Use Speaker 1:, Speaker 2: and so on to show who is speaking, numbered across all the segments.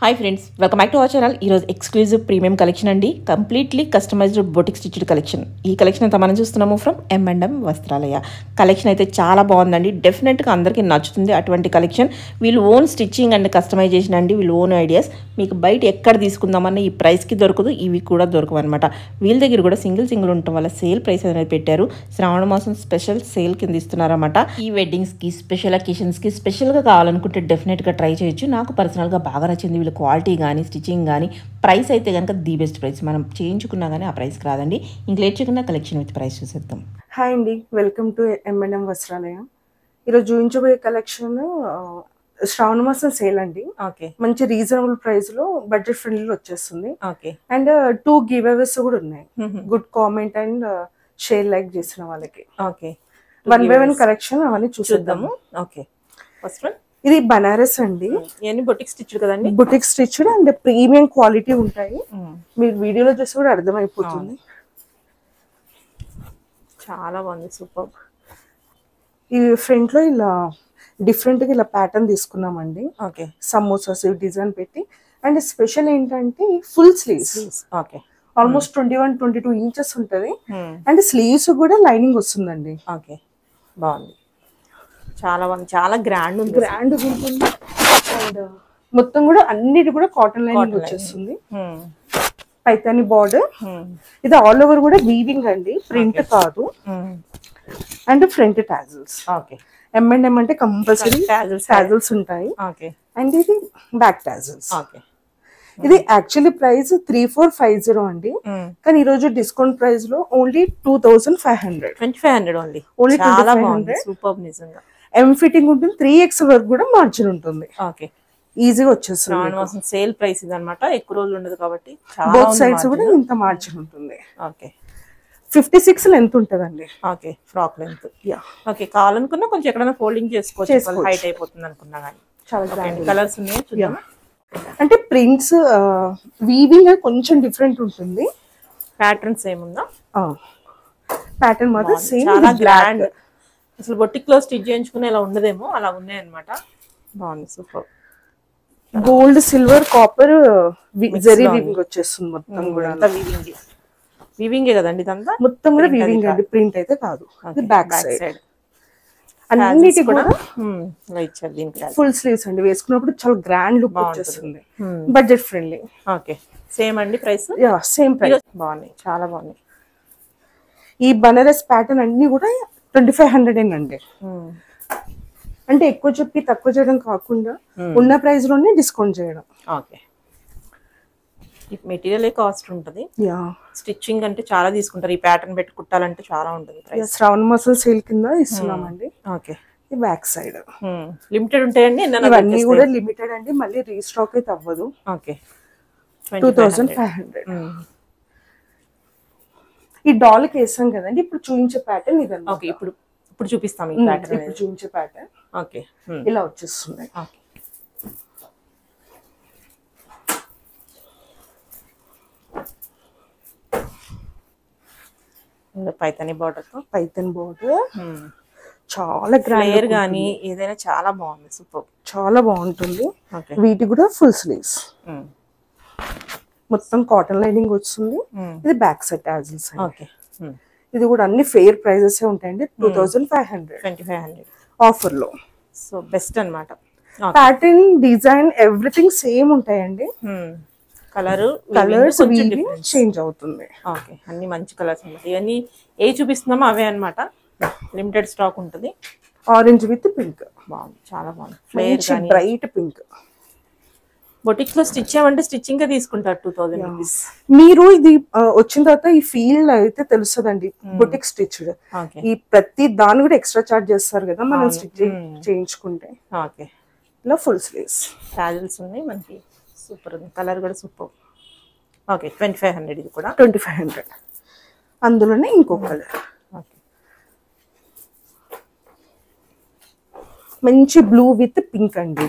Speaker 1: Hi friends, welcome back to our channel. ఈరోజు exclusive premium collection అండి. Completely customized boutique stitched collection. ఈ collection అయితే మనం చూస్తున్నాము ఫ్రమ్ M&M వస్త్రాలయ. కలెక్షన్ అయితే చాలా బాగుందండి. డెఫినెట్గా అందరికీ నచ్చుతుంది అటువంటి కలెక్షన్. వీళ్ళు ఓన్ స్టిచ్చింగ్ అండ్ కస్టమైజేషన్ అండి, వీళ్ళు ఓన్ ఐడియాస్. మీకు బయట ఎక్కడ తీసుకుందామన్న ఈ ప్రైస్కి దొరకదు, ఇవి కూడా దొరకవు అనమాట. వీళ్ళ దగ్గర కూడా సింగిల్ ఉండటం వల్ల సేల్ ప్రైస్ అనేది పెట్టారు. శ్రావణ మాసం స్పెషల్ సేల్ కింద ఇస్తున్నారన్నమాట. ఈ వెడ్డింగ్స్కి, స్పెషల్ అకేషన్స్కి స్పెషల్గా కావాలనుకుంటే డెఫినెట్గా ట్రై చేయొచ్చు. నాకు పర్సనల్గా బాగా నచ్చింది క్వాలిటీ కానీ స్టిచ్చింగ్ కానీ. ప్రైస్ అయితే కనుక ది బెస్ట్ ప్రైస్. మనం చేయించుకున్నా కానీ ఆ ప్రైస్కి రాదండి. ఇంక లేట్ చేయకుండా కలెక్షన్ విత్ ప్రైస్ చూసేద్దాం.
Speaker 2: హాయ్ అండి, వెల్కమ్ టు M&M వస్త్రాలయ. ఈరోజు చూపించబోయే కలెక్షన్ శ్రావణ మాసం సేల్ అండి.
Speaker 1: ఓకే,
Speaker 2: మంచి రీజనబుల్ ప్రైస్ లో బడ్జెట్ ఫ్రెండ్లీ వచ్చేస్తుంది.
Speaker 1: ఓకే,
Speaker 2: అండ్ 2 గివ్ అవేస్ కూడా ఉన్నాయి. Good comment and share like చేసిన వాళ్ళకి.
Speaker 1: ఓకే,
Speaker 2: 1 by 1 కలెక్షన్ అవన్నీ చూసేద్దాము.
Speaker 1: ఓకే, ఫస్ట్ వన్
Speaker 2: ఇది బనారస్ అండి.
Speaker 1: ఇవన్నీ బొటిక్ స్టిచ్ కదండి.
Speaker 2: Boutique stitched and premium quality ఉంటాయి. మీరు వీడియోలో చూసి కూడా అర్థమైపోతుంది.
Speaker 1: చాలా బాగుంది, సూపర్.
Speaker 2: ఈ ఫ్రంట్ లో ఇలా డిఫరెంట్ గా ఇలా ప్యాటర్న్ తీసుకున్నామండి.
Speaker 1: ఓకే,
Speaker 2: సమోసాస్ డిజైన్ పెట్టి. అండ్ స్పెషల్ ఏంటంటే full sleeves.
Speaker 1: Okay,
Speaker 2: almost 21-22 inches ఉంటది. అండ్ స్లీవ్స్ కూడా లైనింగ్ వస్తుందండి.
Speaker 1: ఓకే, బాగుంది, చాలా బాగుంది, చాలా గ్రాండ్ ఉంది.
Speaker 2: గ్రాండ్ ఉంటుంది. అండ్ మొత్తం కూడా అన్నిటి కూడా కాటన్ లైనింగ్ వచ్చేస్తుంది. పైతాని బార్డర్. ఇది ఆల్ ఓవర్ కూడా వీవింగ్ అండి, ప్రింట్ కాదు. And front tassels.
Speaker 1: Okay,
Speaker 2: M&M అంటే కంపల్సరీ టాజిల్స్ ఉంటాయి.
Speaker 1: ఓకే,
Speaker 2: అండ్ ఇది బ్యాక్ టాజిల్స్.
Speaker 1: ఓకే.
Speaker 2: ఇది యాక్చువల్లీ ప్రైస్ 3450 అండి. కానీ ఈ రోజు డిస్కౌంట్ ప్రైస్ లో ఓన్లీ 2500.
Speaker 1: 2500 ఓన్లీ.
Speaker 2: ఓన్లీ
Speaker 1: చాలా బాగుంది, సూపర్ నిజంగా.
Speaker 2: M ఫిట్టింగ్ ఉంటుంది. 3x వరకు కూడా మార్జిన్ ఉంటుంది.
Speaker 1: ఓకే,
Speaker 2: ఈజీగా వచ్చేస్తుంది.
Speaker 1: సేల్ ప్రైస్ ఇది అనమాట. ఎక్కువ రోజులు ఉండదు కాబట్టి
Speaker 2: బోత్ సైడ్స్ కూడా ఇంత మార్జిన్ ఉంటుంది.
Speaker 1: ఓకే,
Speaker 2: 56 లెంత్ ఉంటదండి.
Speaker 1: Okay, frock length. ఓకే, కావాలనుకున్నా కొంచెం ఎక్కడైనా ఫోల్డింగ్ చేసుకోవచ్చు, హైట్ అయిపోతుంది అనుకున్నా కానీ.
Speaker 2: చాలా గ్రాండ్
Speaker 1: కలర్స్ ఉన్నాయి చూద్దాం.
Speaker 2: అంటే ప్రింట్స్ వీవింగ్ కొంచెం డిఫరెంట్ ఉంటుంది.
Speaker 1: ప్యాటర్న్స్ ఏముందా?
Speaker 2: ప్యాటర్న్ మాత్రం సేమ్.
Speaker 1: చాలా గ్రాండ్. అసలు బొటిక్ లో స్టిచ్ చేయించుకునే ఇలా ఉండదేమో, అలా ఉన్నాయి అనమాట. బాగుంది, super.
Speaker 2: Gold, silver, copper zari weaving వచ్చేస్తుంది మొత్తం కూడా.
Speaker 1: వీవింగే కదండి ఇదంతా.
Speaker 2: మొత్తం కూడా వీవింగ్ అండి, ప్రింట్ అయితే కాదు. బ్యాక్ సైడ్ అన్నిటి కూడా
Speaker 1: ఇచ్చారు దీనికి.
Speaker 2: ఫుల్ స్లీవ్స్ అండి, వేసుకున్నప్పుడు చాలా గ్రాండ్ లుక్ వచ్చేస్తుంది. Budget friendly.
Speaker 1: ఓకే, సేమ్ అండి ప్రైస్.
Speaker 2: Same price.
Speaker 1: బాగున్నాయి, చాలా బాగున్నాయి.
Speaker 2: ఈ బనారస్ ప్యాటర్న్ అన్ని కూడా 2500 అండి. అంటే ఎక్కువ చెప్పి తక్కువ చేయడం కాకుండా ఉన్న ప్రైస్ లోనే డిస్కౌంట్ చేయడం.
Speaker 1: ఓకే, మెటీరియల్ కాస్ట్ ఉంటుంది. స్టిచ్చింగ్ అంటే చాలా తీసుకుంటారు. ఈ ప్యాటర్న్ పెట్టి కుట్టాలంటే చాలా ఉంటుంది.
Speaker 2: శ్రావణ మాసం సేల్ కింద ఇస్తున్నామండి.
Speaker 1: ఓకే,
Speaker 2: ఈ బ్యాక్ సైడ్
Speaker 1: లిమిటెడ్ ఉంటాయండి.
Speaker 2: ఇవన్నీ కూడా లిమిటెడ్ అండి, మళ్ళీ రీస్టాక్ అయితే అవ్వదు.
Speaker 1: ఓకే,
Speaker 2: 2500. ఈ డాల్ కి వేసాం కదండి, ఇప్పుడు చూపించే ప్యాటర్న్ ఇదండి.
Speaker 1: ఓకే, ఇప్పుడు చూపిస్తాం ఈ ప్యాటర్న్.
Speaker 2: ఇప్పుడు చూపించే ప్యాటర్న్
Speaker 1: ఓకే,
Speaker 2: ఇలా వచ్చేస్తుంది.
Speaker 1: ఓకే, పైతాని బార్డర్ తో.
Speaker 2: పైతాన్ బార్డర్ చాలా గ్రాండ్
Speaker 1: గానీ ఏదైనా చాలా బాగుంది, సూపర్.
Speaker 2: చాలా బాగుంటుంది. వీటి కూడా ఫుల్ స్లీవ్స్, మొత్తం కాటన్ లైనింగ్ వస్తుంది. ఇది బ్యాక్ సైడ్ టాజిల్స్.
Speaker 1: ఓకే,
Speaker 2: ఇది కూడా అన్ని ఫెయిర్ ప్రైజెస్ ఉంటాయండి. 2500 ఆఫర్ లో.
Speaker 1: సో బెస్ట్ అన్నమాట.
Speaker 2: ప్యాటర్న్, డిజైన్ ఎవ్రీథింగ్ సేమ్ ఉంటాయండి. కలర్స్ చేంజ్ అవుతుంది.
Speaker 1: ఓకే, అన్ని మంచి కలర్స్ అన్నమాట. ఇవన్నీ ఏ చూపిస్తున్నామో అవే అన్నమాట. లిమిటెడ్ స్టాక్ ఉంటుంది.
Speaker 2: Orange with pink.
Speaker 1: బాగుంది, చాలా బాగుంది.
Speaker 2: Bright pink.
Speaker 1: బొటిక్ లో స్టిచ్ చేయమంటే స్టిచ్చింగ్ తీసుకుంటారు 2000 రూపీస్.
Speaker 2: మీరు ఇది వచ్చిన తర్వాత ఈ ఫీల్డ్ అయితే తెలుస్తుందండి బొటిక్ స్టిచ్. ఈ ప్రతి దాని కూడా ఎక్స్ట్రా చార్జ్ చేస్తారు కదా మనం స్టిచ్ చేయించుకుంటే.
Speaker 1: ఓకే,
Speaker 2: ఇలా ఫుల్ స్లీవ్స్
Speaker 1: టాజిల్స్ ఉన్నాయి మనకి. సూపర్ ఉంది, కలర్ కూడా సూపర్. ఓకే, 2500. ఇది కూడా
Speaker 2: 2500. అందులోనే ఇంకో కలర్.
Speaker 1: ఓకే,
Speaker 2: మంచి బ్లూ విత్ పింక్ అండి.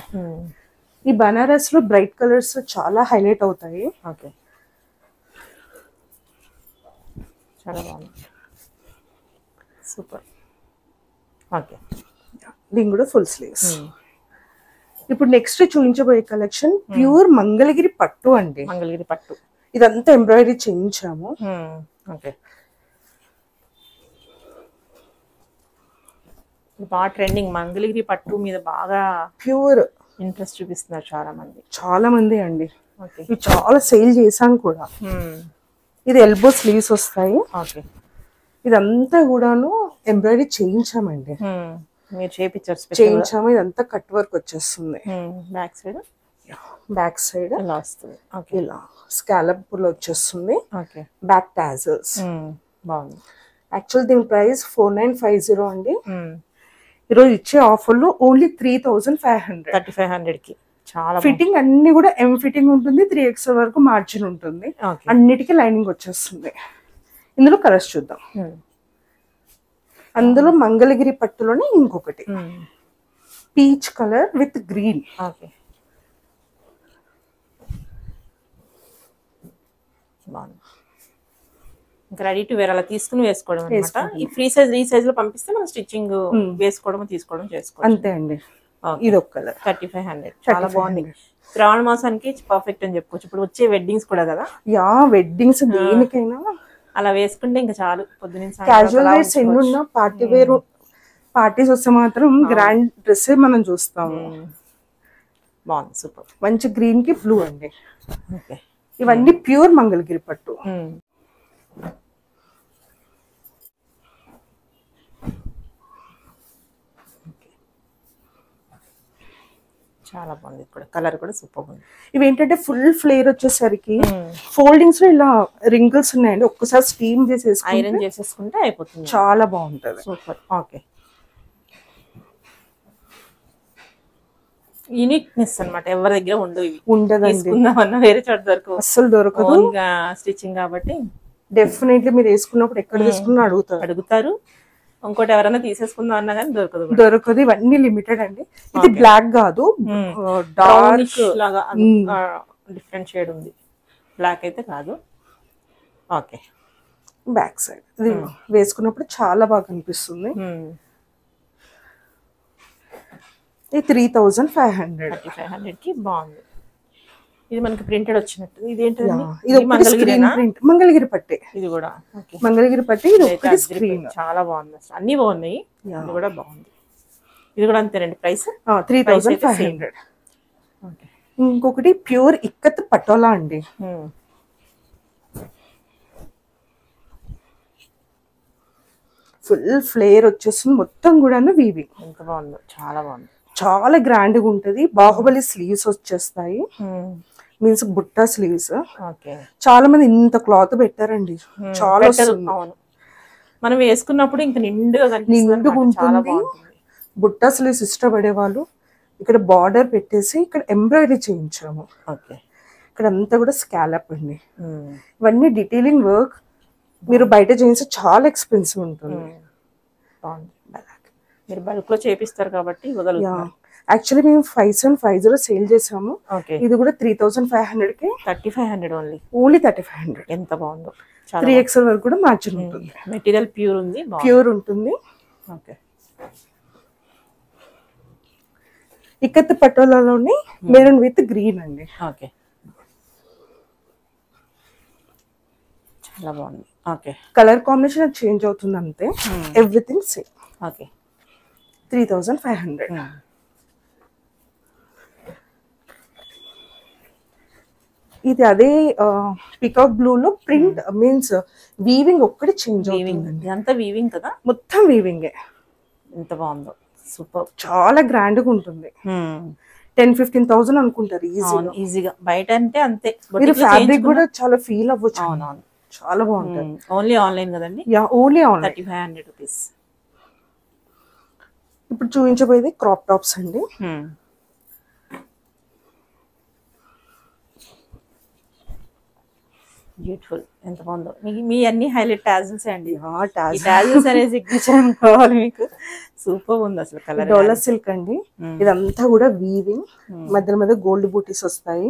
Speaker 2: ఈ బనారస్ లో బ్రైట్ కలర్స్ చాలా హైలైట్ అవుతాయి.
Speaker 1: ఓకే, చాలా బాగుంది, సూపర్. ఓకే,
Speaker 2: దీని కూడా ఫుల్ స్లీవ్స్. ఇప్పుడు నెక్స్ట్ చూపించబోయే కలెక్షన్ ప్యూర్ మంగళగిరి పట్టు అండి.
Speaker 1: మంగళగిరి పట్టు
Speaker 2: ఇదంతా ఎంబ్రాయిడరీ చేయించాము.
Speaker 1: ఓకే, బాగా ట్రెండింగ్ మంగళగిరి పట్టు మీద బాగా
Speaker 2: ప్యూర్
Speaker 1: ఇంట్రెస్ట్ చూపిస్తున్నారు చాలా
Speaker 2: మంది అండి. ఇవి చాలా సేల్ చేసాం కూడా. ఇది ఎల్బో స్లీవ్స్ వస్తాయి.
Speaker 1: ఓకే,
Speaker 2: ఇదంతా కూడాను ఎంబ్రాయిడరీ చేయించామండి.
Speaker 1: మీరు
Speaker 2: చేయించాము. ఇదంతా కట్ వర్క్ వచ్చేస్తుంది. బ్యాక్ సైడ్
Speaker 1: ఇలా వస్తుంది.
Speaker 2: ఇలా స్కాలప్ లో వచ్చేస్తుంది. బ్యాక్ టాజల్స్
Speaker 1: బాగుంది.
Speaker 2: యాక్చువల్ దీని ప్రైస్ 4950 అండి. ఈరోజు ఇచ్చే ఆఫర్లో ఓన్లీ 3500.
Speaker 1: 3500 కి చాలా
Speaker 2: ఫిట్టింగ్ అన్ని కూడా ఎం ఫిట్టింగ్ ఉంటుంది. 3XL వరకు మార్జిన్ ఉంటుంది. అన్నిటికీ లైనింగ్ వచ్చేస్తుంది. ఇందులో కలర్స్ చూద్దాం. అందులో మంగళగిరి పట్టులోనే ఇంకొకటి peach colour with green.
Speaker 1: Okay, బాగుంది. ఇంకా రెడీ టు వేర్ అలా తీసుకుని వేసుకోవడం అనమాట. ఈ ఫ్రీ సైజ్ ఈ సైజ్ లో పంపిస్తే మనం స్టిచ్చింగ్ వేసుకోవడం తీసుకోవడం చేసుకోవడం
Speaker 2: అంతే అండి. ఇది ఒక కలర్
Speaker 1: 3500 చాలా బాగుంది. శ్రావణ మాసానికి పర్ఫెక్ట్ అని చెప్పుకోవచ్చు. ఇప్పుడు వచ్చే వెడ్డింగ్స్ కూడా కదా.
Speaker 2: వెడ్డింగ్స్ దేనికైనా
Speaker 1: అలా వేసుకుంటే ఇంకా చాలు. పొద్దున్న
Speaker 2: క్యాజువల్ వేర్స్ ఎన్ని ఉన్నా పార్టీ వేర్ పార్టీస్ వస్తే మాత్రం గ్రాండ్ డ్రెస్ మనం చూస్తాము.
Speaker 1: బాగుంది, సూపర్.
Speaker 2: మంచి గ్రీన్ కి బ్లూ అండి. ఇవన్నీ ప్యూర్ మంగళగిరి పట్టు.
Speaker 1: చాలా బాగుంది. కూడా కలర్ కూడా సూపర్ ఉంది.
Speaker 2: ఇవి ఏంటంటే ఫుల్ ఫ్లేర్ వచ్చేసరికి ఫోల్డింగ్స్ లో ఇలా రింకిల్స్ ఉన్నాయండి. ఒక్కసారి స్టీమ్ చేసేసి
Speaker 1: ఐరన్ చేసేసుకుంటే అయిపోతుంది.
Speaker 2: చాలా బాగుంటది.
Speaker 1: సూపర్. ఓకే, యూనిక్నెస్ అన్నమాట. ఎవరి దగ్గర ఉండదండి. వేరే చోట దొరకవు,
Speaker 2: అస్సలు దొరకదు.
Speaker 1: స్టిచ్చింగ్ కాబట్టి
Speaker 2: డెఫినెట్లీ మీరు వేసుకున్నప్పుడు ఎక్కడ తీసుకున్నా
Speaker 1: అడుగుతారు. ఇంకోటి ఎవరైనా తీసేసుకుందాం అన్నా కానీ
Speaker 2: దొరకదు. ఇవన్నీ లిమిటెడ్ అండి. ఇది బ్లాక్ కాదు,
Speaker 1: డార్క్ లాగా డిఫరెంట్ షేడ్ ఉంది. బ్లాక్ అయితే కాదు. ఓకే,
Speaker 2: బ్యాక్ సైడ్ ఇది వేసుకున్నప్పుడు చాలా బాగా కనిపిస్తుంది. ఇది 3500.
Speaker 1: 3500 కి బాగుంది. ఇది మనకి ప్రింటెడ్ వచ్చినట్టు. ఇది ఏంటండి?
Speaker 2: ఇది మంగళగిరి పట్టే.
Speaker 1: ఇది కూడా
Speaker 2: మంగళగిరి పట్టే. ఇది ఒకటి స్క్రీన్
Speaker 1: చాలా బాగుంది. అన్ని బాగున్నాయి. ఇది కూడా బాగుంది. ఇది కూడా అంతేనండి ప్రైస్
Speaker 2: 3500. ఇంకొకటి ప్యూర్ ఇక్కత్ పటోలా అండి. ఫుల్ ఫ్లేర్ వచ్చేస్తుంది. మొత్తం కూడా వీవింగ్.
Speaker 1: ఎంత బాగుందో, చాలా బాగుంది.
Speaker 2: చాలా గ్రాండ్ గా ఉంటది. బాహుబలి స్లీవ్స్ వచ్చేస్తాయి. మీన్స్ బుట్టా స్లీవ్స్. చాలా మంది ఇంత క్లాత్ పెట్టారండి. చాలా
Speaker 1: మనం వేసుకున్నప్పుడు ఇంకా నిండుగా
Speaker 2: ఉంటుంది. బుట్టా స్లీవ్స్ ఇష్టపడే వాళ్ళు ఇక్కడ బార్డర్ పెట్టేసి ఇక్కడ ఎంబ్రాయిడరీ చేయించాము. ఇక్కడ అంతా కూడా స్కాలప్ అండి. ఇవన్నీ డీటెయిలింగ్ వర్క్. మీరు బయట చేయించి చాలా ఎక్స్పెన్సివ్ ఉంటుంది.
Speaker 1: మీరు బల్క్ లో చేపిస్తారు కాబట్టి
Speaker 2: యాక్చువల్లీ మేము 5750 సేల్ చేసాము. ఇది కూడా 3500 కి
Speaker 1: 3500
Speaker 2: ఓన్లీ 3500.
Speaker 1: ఎంత బాగుందో.
Speaker 2: 3XL వరకు కూడా మార్జిన్ ఉంటుంది.
Speaker 1: మెటీరియల్ ప్యూర్ ఉంది,
Speaker 2: ప్యూర్ ఉంటుంది.
Speaker 1: ఓకే,
Speaker 2: ఇక్కత్ పటోలాలోని మెరూన్ విత్ గ్రీన్ అండి.
Speaker 1: ఓకే, చాలా బాగుంది. ఓకే,
Speaker 2: కలర్ కాంబినేషన్ చేంజ్ అవుతుంది అంతే. Everything same.
Speaker 1: ఓకే,
Speaker 2: 3500. ఇది అదే పికాక్ బ్లూ లో ప్రింట్ మీన్స్ వీవింగ్ ఒక్కటి చేంజ్ అవుతుంది.
Speaker 1: ఇదంతా వీవింగ్ కదా,
Speaker 2: మొత్తం వీవింగ్.
Speaker 1: ఎంత బాగుందో, సూపర్.
Speaker 2: చాలా గ్రాండ్ గా ఉంటుంది. 10,000-15,000 అనుకుంటారు
Speaker 1: ఈజీగా. బయట అంటే అంతే.
Speaker 2: మీరు ఫ్యాబ్రిక్ కూడా చాలా ఫీల్ అవ్వచ్చు. చాలా బాగుంటుంది.
Speaker 1: ఓన్లీ ఆన్లైన్ కదండి.
Speaker 2: Only online.
Speaker 1: 3500 రూపీస్.
Speaker 2: ఇప్పుడు చూపించబోయేది క్రాప్ టాప్స్ అండి.
Speaker 1: బ్యూటిఫుల్. ఎంత బాగుందో. మీ అన్ని హైలైట్ టాజిల్స్ అండి. టాజిల్స్ అనే సిగ్నేచర్ అనుకోవాలి మీకు. సూపర్ ఉంది అసలు. కలర్
Speaker 2: డోలా సిల్క్ అండి. ఇదంతా కూడా వీవింగ్. మధ్య మధ్య గోల్డ్ బూటీస్ వస్తాయి.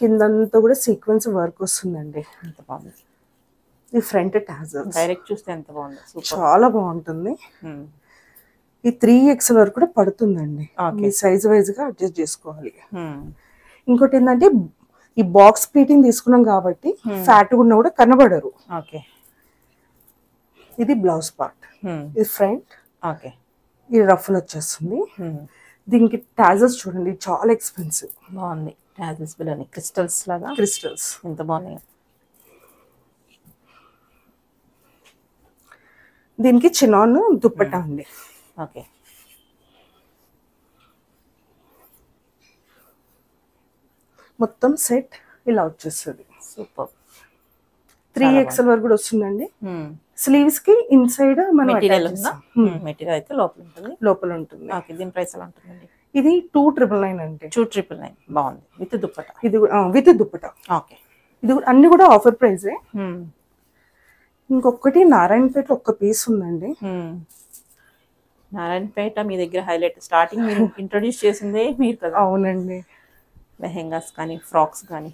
Speaker 2: కిందంతా కూడా సీక్వెన్స్ వర్క్ వస్తుందండి.
Speaker 1: ఎంత బాగుంది.
Speaker 2: ఈ ఫ్రంట్ టాజిల్స్
Speaker 1: డైరెక్ట్ చూస్తే ఎంత బాగుంది.
Speaker 2: చాలా బాగుంటుంది. ఈ 3XL వరకు కూడా పడుతుందండి. మీ సైజ్ వైజ్ గా అడ్జస్ట్ చేసుకోవాలి. ఇంకోటి ఏంటంటే ఈ బాక్స్ ప్లీటింగ్ తీసుకున్నాం కాబట్టి ఫ్యాట్ ఉన్న కూడా కనబడరు.
Speaker 1: ఓకే.
Speaker 2: ఇది బ్లౌజ్ పార్ట్, ఇది ఫ్రంట్.
Speaker 1: ఓకే.
Speaker 2: ఇది రఫుల్ వచ్చేస్తుంది. దీనికి టాజల్స్ చూడండి, చాలా ఎక్స్పెన్సివ్.
Speaker 1: బాగుంది. టాజల్స్ బిలోని క్రిస్టల్స్ లాగా,
Speaker 2: క్రిస్టల్స్
Speaker 1: ఎంత బాగున్నాయి.
Speaker 2: దీనికి చినాన్ దుప్పట్టా అండి.
Speaker 1: ఓకే.
Speaker 2: మొత్తం సెట్ ఇలా వచ్చేస్తుంది.
Speaker 1: సూపర్.
Speaker 2: 3XL వరకు కూడా వస్తుందండి. స్లీవ్స్ కి ఇన్సైడ్ మనం
Speaker 1: మెటీరియల్ అయితే లోపల ఉంటుంది. ఓకే. దీని ప్రైస్ ఎలా ఉంటుందండి?
Speaker 2: ఇది 2,999 అండి.
Speaker 1: 2,999. బాగుంది. విత్ దుప్పట్టా.
Speaker 2: ఇది విత్ దుప్పట్టా.
Speaker 1: ఓకే.
Speaker 2: ఇది అన్ని కూడా ఆఫర్ ప్రైజే. ఇంకొకటి నారాయణపేట ఒక్క పీస్ ఉందండి.
Speaker 1: నారాయణపేట మీ దగ్గర హైలైట్. స్టార్టింగ్ మీరు ఇంట్రొడ్యూస్ చేసిందే మీరు కదా.
Speaker 2: అవునండి.
Speaker 1: లెహెంగాస్ కానీ ఫ్రాక్స్ కానీ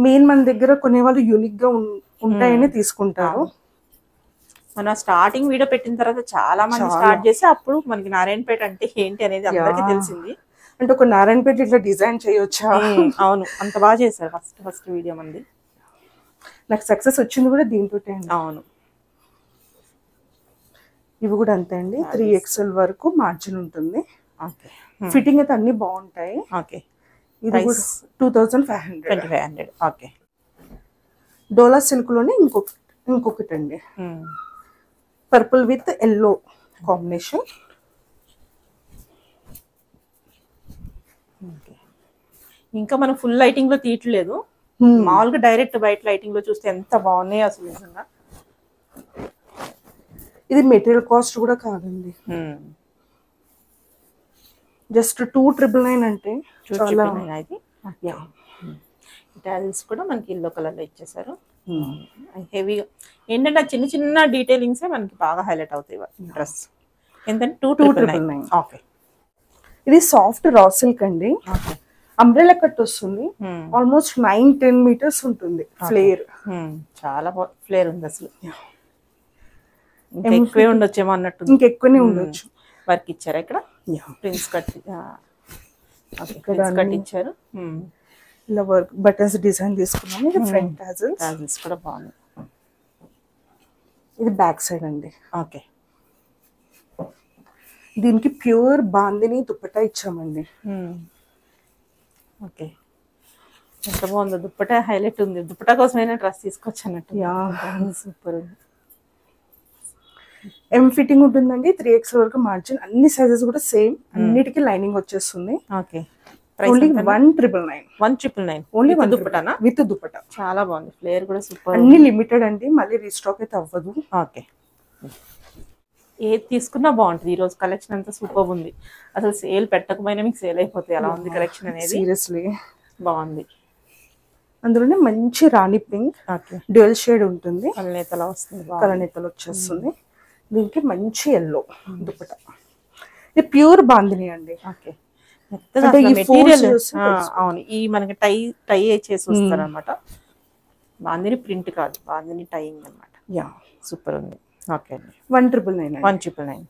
Speaker 2: మెయిన్ మన దగ్గర కొనేవాళ్ళు యూనిక్ గా ఉంటాయని తీసుకుంటారు.
Speaker 1: మన స్టార్టింగ్ వీడియో పెట్టిన తర్వాత చాలా మంది స్టార్ట్ చేసి అప్పుడు మనకి నారాయణపేట అంటే ఏంటి అనేది అందరికీ తెలిసింది.
Speaker 2: అంటే ఒక నారాయణపేట ఇట్లా డిజైన్ చేయొచ్చా.
Speaker 1: అవును, అంత బాగా చేశారు ఫస్ట్ వీడియో మంది.
Speaker 2: నాకు సక్సెస్ వచ్చింది కూడా దీంతో.
Speaker 1: అవును.
Speaker 2: ఇవి కూడా అంతే అండి. 3XL వరకు మార్జిన్ ఉంటుంది.
Speaker 1: ఓకే.
Speaker 2: ఫిట్టింగ్ అయితే అన్ని బాగుంటాయి.
Speaker 1: ఓకే.
Speaker 2: ఇది కూడా 2,500.
Speaker 1: ఓకే.
Speaker 2: డోలా సిల్క్ లోనే ఇంకొకటి అండి, పర్పుల్ విత్ ఎల్లో కాంబినేషన్.
Speaker 1: ఇంకా మనం ఫుల్ లైటింగ్ లో తీయట్లేదు, మామూలుగా డైరెక్ట్ బయట లైటింగ్ లో చూస్తే ఎంత బాగున్నాయి అసలు నిజంగా.
Speaker 2: ఇది మెటీరియల్ కాస్ట్ కూడా కాదండి, జస్ట్ 2,999 అంటే చాలా.
Speaker 1: టాజిల్స్ కూడా మనకి ఎల్లో కలర్ లో ఇచ్చేసారు. హెవీగా ఏంటంటే చిన్న చిన్న డీటెయిలింగ్స్ మనకి బాగా హైలైట్ అవుతాయి డ్రెస్. ఏంటంటే 2,999. ఓకే.
Speaker 2: ఇది సాఫ్ట్ రా సిల్క్ అండి. అంబ్రెల్లా కట్ వస్తుంది. ఆల్మోస్ట్ 9-10 మీటర్స్ ఉంటుంది ఫ్లేర్.
Speaker 1: చాలా ఫ్లేర్ ఉంది అసలు. ఎక్కువే ఉండొచ్చేమో అన్నట్టు.
Speaker 2: ఇంకెక్కువనే ఉండొచ్చు.
Speaker 1: వర్క్ ఇచ్చారా ఇక్కడ? ప్రిన్స్ కట్ ఇచ్చారు.
Speaker 2: ఇలా వర్క్ బటన్స్ డిజైన్ తీసుకున్నాము. ఇది ఫ్రంట్ టాజిల్స్
Speaker 1: కూడా బాగుంది.
Speaker 2: ఇది బ్యాక్ సైడ్ అండి.
Speaker 1: ఓకే.
Speaker 2: దీనికి ప్యూర్ బాందిని దుప్పటా ఇచ్చామండి.
Speaker 1: ఓకే. ఎంత బాగుందో దుప్పటా, హైలైట్ ఉంది. దుప్పటా కోసమైనా డ్రెస్ తీసుకోవచ్చు అన్నట్టు. సూపర్ ఉంది.
Speaker 2: ఎం ఫిట్టింగ్ ఉంటుందండి. 3XL వరకు మార్జిన్. అన్ని సైజెస్ కూడా సేమ్, అన్నిటికీ లైనింగ్ వచ్చేస్తుంది.
Speaker 1: ఓకే.
Speaker 2: ఓన్లీ 1,999.
Speaker 1: 1,999
Speaker 2: ఓన్లీ
Speaker 1: దుప్పటానా?
Speaker 2: విత్ దుప్పటా.
Speaker 1: చాలా బాగుంది. ఫ్లేర్ కూడా సూపర్.
Speaker 2: అన్ని లిమిటెడ్ అండి, మళ్ళీ రీస్టాక్ అయితే అవ్వదు.
Speaker 1: ఓకే. ఏది తీసుకున్నా బాగుంటుంది. ఈ రోజు కలెక్షన్ అంతా సూపర్ ఉంది. అసలు సేల్ పెట్టకపోయినా మీకు సేల్ అయిపోతుంది. అలా ఉంది కలెక్షన్ అనేది.
Speaker 2: సీరియస్లీ
Speaker 1: బాగుంది.
Speaker 2: అందులోనే మంచి రాణి పింక్, డ్యూయల్ షేడ్ ఉంటుంది.
Speaker 1: కలనేతలా వస్తుంది,
Speaker 2: కలనేతలు వచ్చేస్తుంది. దీనికి మంచి ఎల్లో దుప్పటా. ఇది ప్యూర్ బాందిని అండి.
Speaker 1: ఓకే. అవును, ఈ మనకి టై చేసి వస్తారు అనమాట. బాందిని ప్రింట్ కాదు, బాందిని టైయింగ్ అనమాట.
Speaker 2: యా,
Speaker 1: సూపర్ ఉంది. ఓకే అండి.
Speaker 2: 1,999.
Speaker 1: 1,999.